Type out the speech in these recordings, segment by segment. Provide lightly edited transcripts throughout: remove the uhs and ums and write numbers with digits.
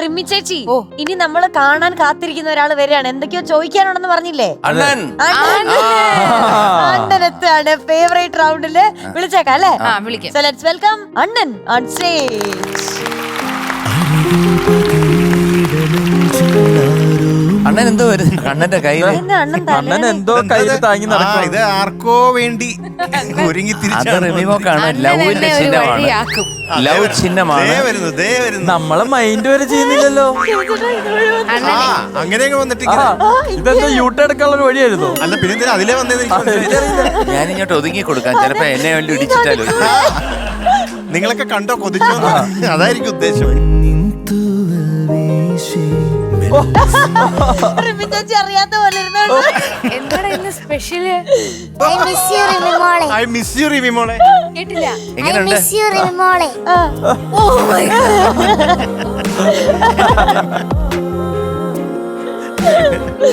റിമ്മി ചേച്ചി, ഇനി നമ്മള് കാണാൻ കാത്തിരിക്കുന്ന ഒരാൾ വരികയാണ്. എന്തൊക്കെയോ ചോദിക്കാനുണ്ടെന്ന് പറഞ്ഞില്ലേ? അണ്ണനെത്താണ് ഫേവറേറ്റ് റൗണ്ടില്. വിളിച്ചേക്കാം അല്ലേ? So let's welcome Annan on stage. അണ്ണൻ എന്തോ വരുന്നു അണ്ണന്റെ കയ്യിൽ. അണ്ണൻ എന്തോ കയ്യിൽ താങ്ങി നടക്കും. ഇത് ആർക്കോ വേണ്ടി ഒരുങ്ങി റിമിമോക്കാണ്. ലവിന്റെ ചിഹ്നമാണ്. ലവ് ചിഹ്നമാണ്. നമ്മളെ മൈൻഡ് വരെ ചെയ്യുന്നില്ലല്ലോ. അങ്ങനെയൊക്കെ വന്നിട്ട് ഇതെന്താ യൂട്ട് എടുക്കാനുള്ള ഒരു വഴിയായിരുന്നു. അല്ല പിന്നെ അതിലേ വന്നത് ഞാനിങ്ങോട്ട് ഒതുങ്ങി കൊടുക്കാം. ചിലപ്പോ എന്നെ വേണ്ടി ഇടിച്ചിട്ടാലോ. നിങ്ങളൊക്കെ കണ്ടോ കൊതിച്ചോ? അതായിരിക്കും ഉദ്ദേശം. റിമ്മി ചേച്ചി അറിയാത്ത പോലെ എന്താണ് ഇന്ന് special? I miss you Rimi മോളെ. കേട്ടില്ല. എങ്ങനെയുണ്ട്?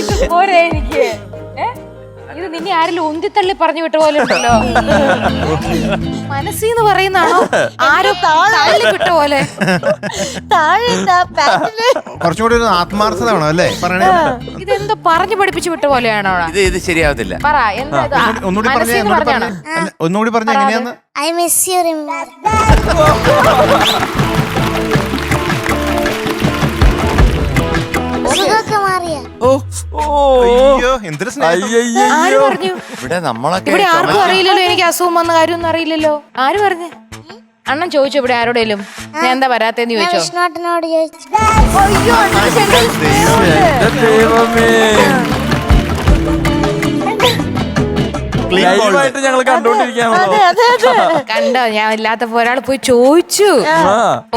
ഇത് പോരെ എനിക്ക്. ഇത് നിന്നെ ആരെങ്കിലും ഉന്തിത്തള്ളി പറഞ്ഞു വിട്ട പോലെ ഉണ്ടല്ലോ. മനസ്സിന്ന് പറയുന്നാണോ ആരോ തള്ളി വിട്ട പോലെ? കുറച്ചുകൂടി ഒരു ആത്മാർത്ഥത വേണം അല്ലേ പറയണേ. ഇതെന്തോ പറഞ്ഞു പഠിപ്പിച്ചു വിട്ട പോലെയാണോ? ഇത് ശരിയാവത്തില്ല. പറ എന്താ ഒന്നുകൂടി പറഞ്ഞ എങ്ങനെയാന്ന്? I miss you Rimi. സുഖമൊക്കെ മാറിയ? അയ്യോ എന്തൊരു സ്നേഹം. ആര് പറഞ്ഞു? ഇവിടെ നമ്മളൊക്കെ ഇവിടെ ആർക്കും അറിയില്ലല്ലോ എനിക്ക് അസുഖം വന്ന കാര്യമൊന്നും അറിയില്ലല്ലോ. ആര് പറഞ്ഞു? അണ്ണൻ ചോദിച്ചു ഇവിടെ ആരോടേലും ഞാൻ എന്താ വരാത്തേന്ന് ചോദിച്ചോ? വിഷ്ണുട്ടനോട് ചോദിച്ചു. ലൈവായിട്ട് ഞങ്ങൾ കണ്ടോണ്ടിരിക്കാണല്ലോ. കണ്ടോ ഞാൻ ഇല്ലാത്തപ്പോ ഒരാൾ പോയി ചോദിച്ചു.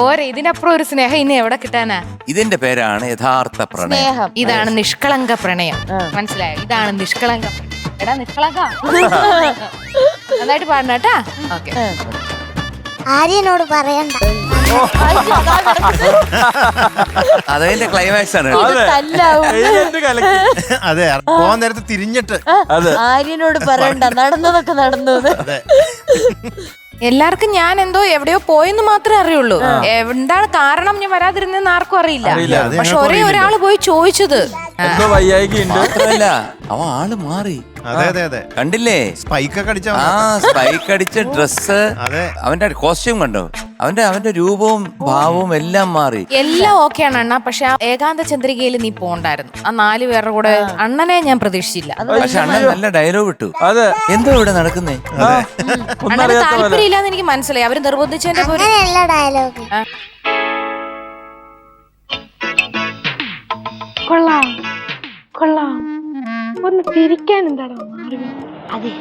ഓരെ ഇതിനപ്പുറം ഒരു സ്നേഹം ഇനി എവിടെ കിട്ടാനാ? ഇതിന്റെ പേരാണ് യഥാർത്ഥ പ്രണയം. ഇതാണ് നിഷ്കളങ്ക പ്രണയം. മനസ്സിലായോ? ഇതാണ് നിഷ്കളങ്ക. എടാ നിഷ്കളങ്ക നന്നായിട്ട് പാടണം കേട്ടാ. ഓക്കെ. ആര്യനോട് പറയണ്ട. അതിന്റെ ക്ലൈമാക്സ് ആണ്. അതെ പോവാൻ നേരത്തെ തിരിഞ്ഞിട്ട് ആര്യനോട് പറയണ്ട, നടന്നതൊക്കെ നടന്നു. എല്ലാവർക്കും ഞാൻ എന്തോ എവിടെയോ പോയെന്ന് മാത്രമേ അറിയുള്ളൂ. എന്താണ് കാരണം ഞാൻ വരാതിരുന്നെന്ന് ആർക്കും അറിയില്ല. പക്ഷെ ഒരേ ഒരാള് പോയി ചോദിച്ചത്. എന്തോ വയ്യായികയുണ്ട്. മാത്രമല്ല അവൻ ആള് മാറി. കണ്ടില്ലേ? സ്പൈക്ക് സ്പൈക്ക് അടിച്ച ഡ്രസ്, അവന്റെ കോസ്റ്റ്യൂം കണ്ടോ? അവന്റെ രൂപവും ഭാവവും എല്ലാം മാറി. എല്ലാം ഓക്കെയാണ് അണ്ണ. പക്ഷെ ആ ഏകാന്ത ചന്ദ്രികയിൽ നീ പോണ്ടായിരുന്നു. ആ 4 പേരുടെ കൂടെ അണ്ണനെ ഞാൻ പ്രതീക്ഷിച്ചില്ല. പക്ഷെ അണ്ണൻ നല്ല ഡയലോഗ് ഇട്ടു. അതെ എന്തോ ഇവിടെ നടക്കുന്നേ. അണ്ണന് താല്പര്യമില്ലാന്ന് എനിക്ക് മനസ്സിലായി. അവര് നിർബന്ധിച്ചതിന്റെ അങ്ങനെയല്ല ഡയലോഗ്. കൊള്ളാം കൊള്ളാം. ഒന്ന് തിരിക്കാൻ എന്താണോ മാറി? അതെ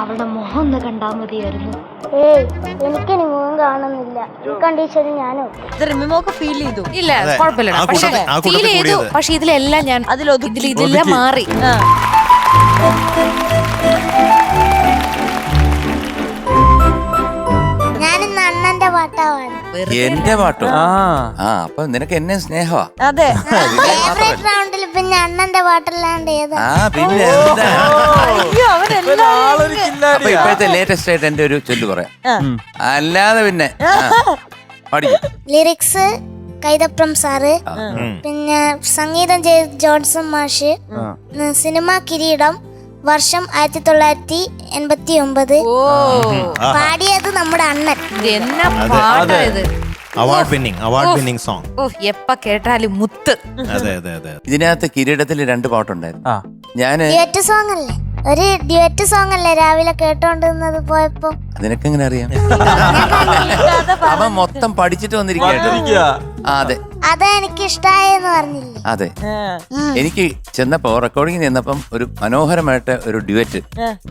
അവളുടെ മുഖം ഒന്ന് കണ്ടാ മതിയായിരുന്നു. ഏയ് എനിക്കിനി മുഖം കാണുന്നില്ല. ഈ കണ്ടീഷനിൽ ഞാനോ റിമിമോക്ക് ഫീൽ ചെയ്തു. ഇല്ല കുഴപ്പമില്ല. പക്ഷെ ഫീൽ ചെയ്തു. പക്ഷെ ഇതിലെല്ലാം ഞാൻ ഇതിലെല്ലാം മാറി. ഞാനിന്ന് അണ്ണന്റെ പാട്ടാവാണ്. എന്റെ പാട്ടോ? അപ്പൊ നിനക്ക് എന്നെ സ്നേഹമാ. അതെ. ഫേവറേറ്റ് റൗണ്ടിൽ പിന്നെ അണ്ണന്റെ പാട്ടല്ലാണ്ട് ഏതാ? പിന്നെ അപ്പൊ ഇപ്പോഴത്തെ ലേറ്റസ്റ്റ് ആയിട്ട് എന്റെ ഒരു ചൊല്ലു പറയാം. അല്ലാതെ പിന്നെ ലിറിക്സ് കൈതപ്രം സാറ്, പിന്നെ സംഗീതം ചെയ്ത ജോൺസൺ മാഷ്, സിനിമ കിരീടം, വർഷം 1989, പാടിയത് നമ്മുടെ അണ്ണൻ. എന്നാ പാട്ടാ ഇത്? Award winning song. എപ്പ കേട്ടാലും മുത്ത്. ഇതിനകത്ത് കിരീടത്തിൽ 2 പാട്ടുണ്ടായിരുന്നു. ഞാന് ഡ്യുവറ്റ് സോങ് അല്ലേ? ഒരു ഡ്യുവറ്റ് സോങ് അല്ലേ രാവിലെ കേട്ടോണ്ടിരുന്നത് പോയപ്പോ? നിനക്കെങ്ങനെ അറിയാം? അവൻ മൊത്തം പഠിച്ചിട്ട് വന്നിരിക്കുക. അതെ അതാ എനിക്ക് ഇഷ്ടായെന്ന് പറഞ്ഞില്ലേ? അതെ. എനിക്ക് ചെന്നപ്പോ റെക്കോർഡിംഗ് ചെന്നപ്പം ഒരു മനോഹരമായിട്ട് ഒരു ഡ്യുവറ്റ്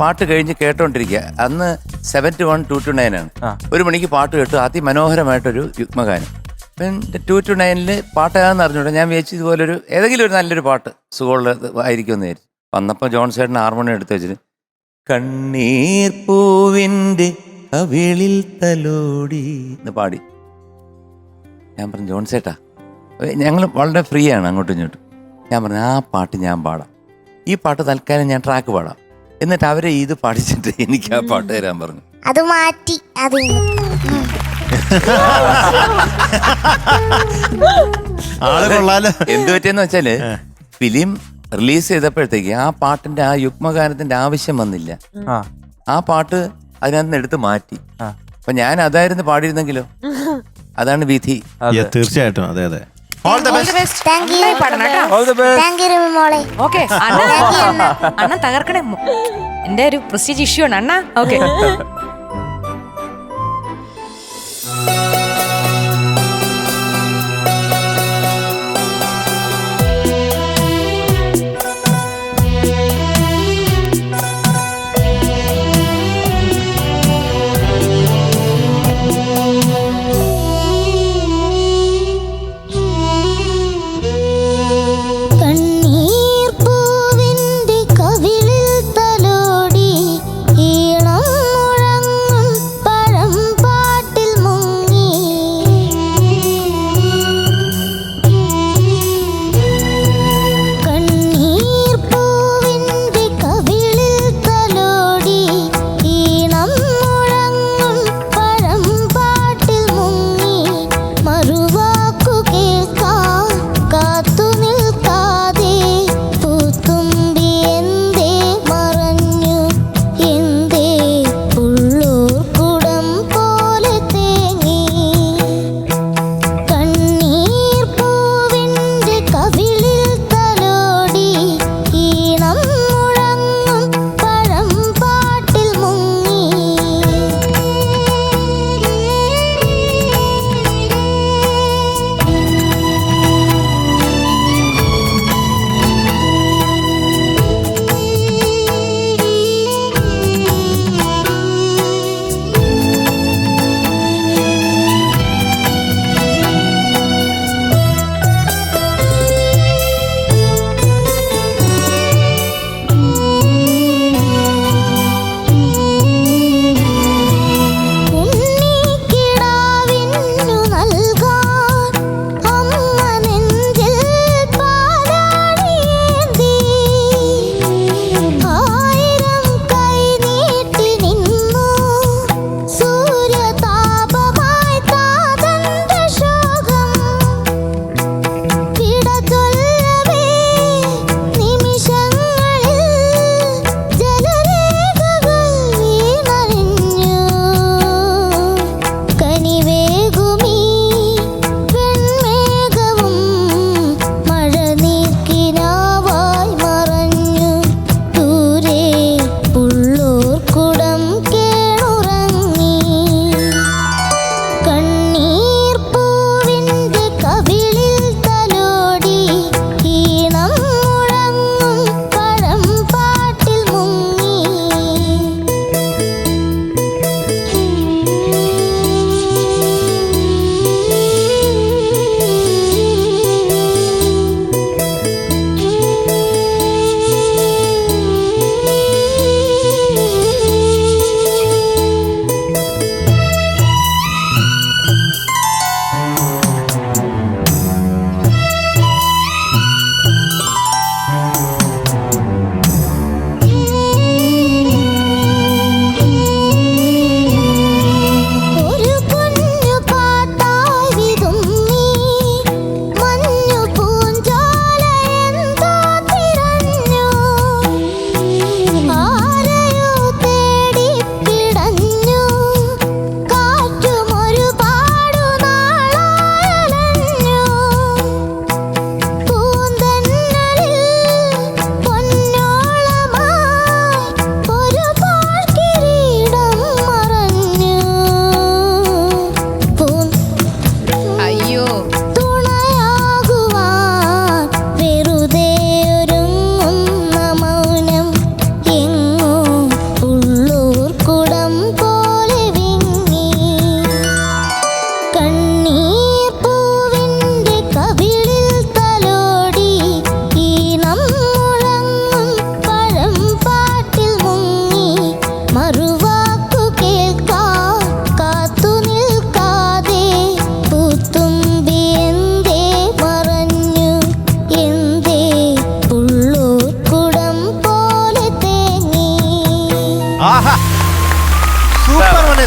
പാട്ട് കഴിഞ്ഞ് കേട്ടോണ്ടിരിക്കുക. അന്ന് 7 to 1 2 to 9 ആണ്. 1 മണിക്ക് പാട്ട് കേട്ടു. അതിമനോഹരമായിട്ടൊരു യുഗ്മഗാനം. 2 to 9 പാട്ടാന്ന് അറിഞ്ഞൂടെ. ഞാൻ വിചാരിച്ചു ഇതുപോലൊരു ഏതെങ്കിലും ഒരു നല്ലൊരു പാട്ട് സുഖമുള്ളത് ആയിരിക്കുമെന്ന് വിചാരിച്ചു. വന്നപ്പോ ജോൺ ചേട്ടൻ ഹാർമോണിയം എടുത്ത് വെച്ചിട്ട് കണ്ണീർ പൂവിന്റെ കവിളിൽ തലോടി എന്ന് പാടി. ഞാൻ പറഞ്ഞു ജോൺ ചേട്ടാ, ഞങ്ങൾ വളരെ ഫ്രീ ആണ് അങ്ങോട്ടും ഇങ്ങോട്ടും. ഞാൻ പറഞ്ഞു ആ പാട്ട് ഞാൻ പാടാം, ഈ പാട്ട് തൽക്കാലം ഞാൻ ട്രാക്ക് പാടാം. എന്നിട്ട് അവരെ ഇത് പഠിച്ചിട്ട് എനിക്ക് ആ പാട്ട് തരാൻ പറഞ്ഞു. അത് മാറ്റി ആള് കൊള്ളാലോ. എന്ത് പറ്റിയെന്ന് വെച്ചാല് ഫിലിം റിലീസ് ചെയ്തപ്പോഴത്തേക്ക് ആ പാട്ടിന്റെ ആ യുഗ്മഗാനത്തിന്റെ ആവശ്യം വന്നില്ല. ആ പാട്ട് അതിനകത്ത് നിന്ന് എടുത്ത് മാറ്റി. അപ്പൊ ഞാൻ അതായിരുന്നു പാടിയിരുന്നെങ്കിലോ. അതാണ് വിധി. തീർച്ചയായിട്ടും. അതെ അതെ. All the best. Thank you All the best. Thank you Rami മോളെ. ഓക്കെ അണ്ണൻ തകർക്കണേ. എന്റെ ഒരു പ്രസ്റ്റീജ് ഇഷ്യൂ ആണ് അണ്ണ. ഓക്കെ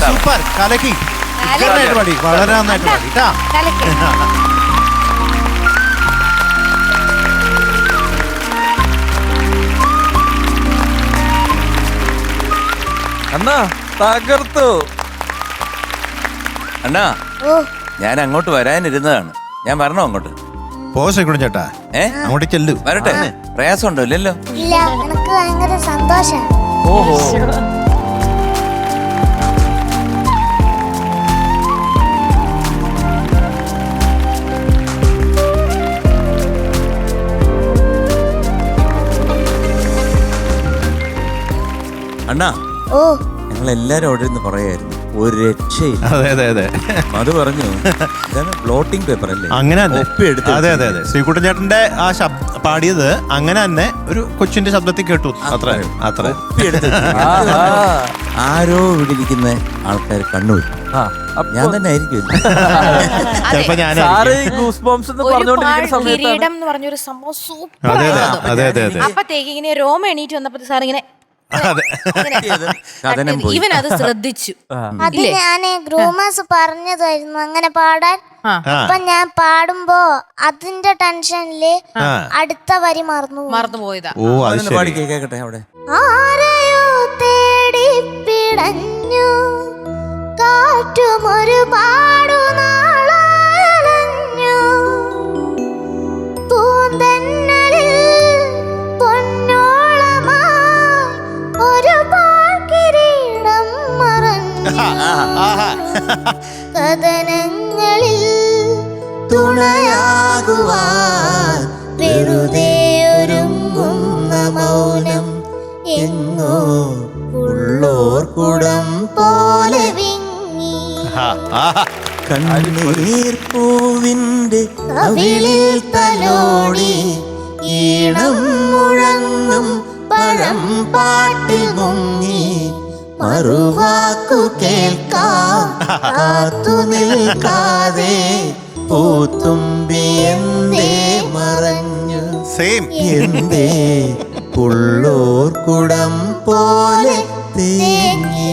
സൂപ്പർ കലക്കി വളരെ നന്നായിട്ട് പാടി കേട്ടാ. അണ്ണാ തകർത്തു. അണ്ണാ ഞാൻ അങ്ങോട്ട് വരാനിരുന്നതാണ്. ഞാൻ വരണോ അങ്ങോട്ട്? പോ ശ്രീകുട്ടൻ ചേട്ടാ, അങ്ങോട്ട് ചെല്ലു. വരട്ടെ? പ്രയാസമുണ്ടോ? ഇല്ലല്ലോ. ഇല്ല, എനിക്ക് ഭയങ്കര സന്തോഷം. ഓഹോ. അണ്ണാ ഓ, ഞങ്ങൾ എല്ലാരും അവിടെ ഇരുന്ന് പറയായിരുന്നു ഒരു രക്ഷയില്ല. അതെ അതെ അതെ, അത് പറഞ്ഞു ബ്ലോട്ടിംഗ് പേപ്പർ അല്ലേ അങ്ങനെ തന്നെ. ഒപ്പിയെടുത്ത് അതെ അതെ അതെ, ശ്രീകുട്ടൻ ചേട്ടന്റെ ആ പാടിയത് അങ്ങനെ തന്നെ ഒരു കൊച്ചിന്റെ ശബ്ദത്തിൽ കേട്ടു. അത്ര അത്ര ഒപ്പിയെടുത്ത് ആരോ ഇവിടെ ഇരിക്കുന്ന ആൾക്കാർ കണ്ണൂർ ഞാൻ തന്നെ ആയിരിക്കും. ചിലപ്പോ ഞാൻ സാറ് ഈ ഗൂസ് ബോംസ് എന്ന് പറഞ്ഞോണ്ടിരിക്കുന്ന സമയത്താണ് കിരീടം എന്ന് പറഞ്ഞൊരു സംഭവം സൂപ്പർ അതെ അതെ അതെ അതെ അതെ അപ്പത്തേക്ക് ഇങ്ങനെ രോമ എണീറ്റ് വന്നപ്പോ സാർ ഇങ്ങനെ കഥനം പോയി. ഇവൻ അത് ശ്രദ്ധിച്ചു. അത് ഞാന് ഗ്രൂമേഴ്സ് പറഞ്ഞതായിരുന്നു അങ്ങനെ പാടാൻ. അപ്പൊ ഞാൻ പാടുമ്പോ അതിന്റെ ടെൻഷനില് അടുത്ത വരി മറന്നുപോയതാ. ഓ അത് അതൊന്ന് ശരി. പാടി കേക്കട്ടെ അവിടെ. ആരെയോ തേടി പിടഞ്ഞു കാറ്റുമൊരു പാടുനാളഞ്ഞു പൂന്തന്നലിൽ പൊന്നോളമായി ഒരു പാൽക്കിരീടം മറഞ്ഞു കഥനങ്ങളിൽ തുണയാകുവാൻ വെറുതെ ഒരുങ്ങുന്ന മൗനം എങ്ങോ ഉള്ളോർക്കുടം പോലെ വിങ്ങി കണ്ണീർ പൂവിന്റെ കവിളിൽ തലോടി ഈണം മുഴങ്ങും പഴം പാട്ടിൽ മുങ്ങി മറുവാക്കു കേൾക്കാം കാത്തു നിൽക്കാതെ പൂത്തുമ്പി എന്തേ മറഞ്ഞു സെയിം. എന്തേ ഉള്ളോർക്കുടം പോലെ തേങ്ങി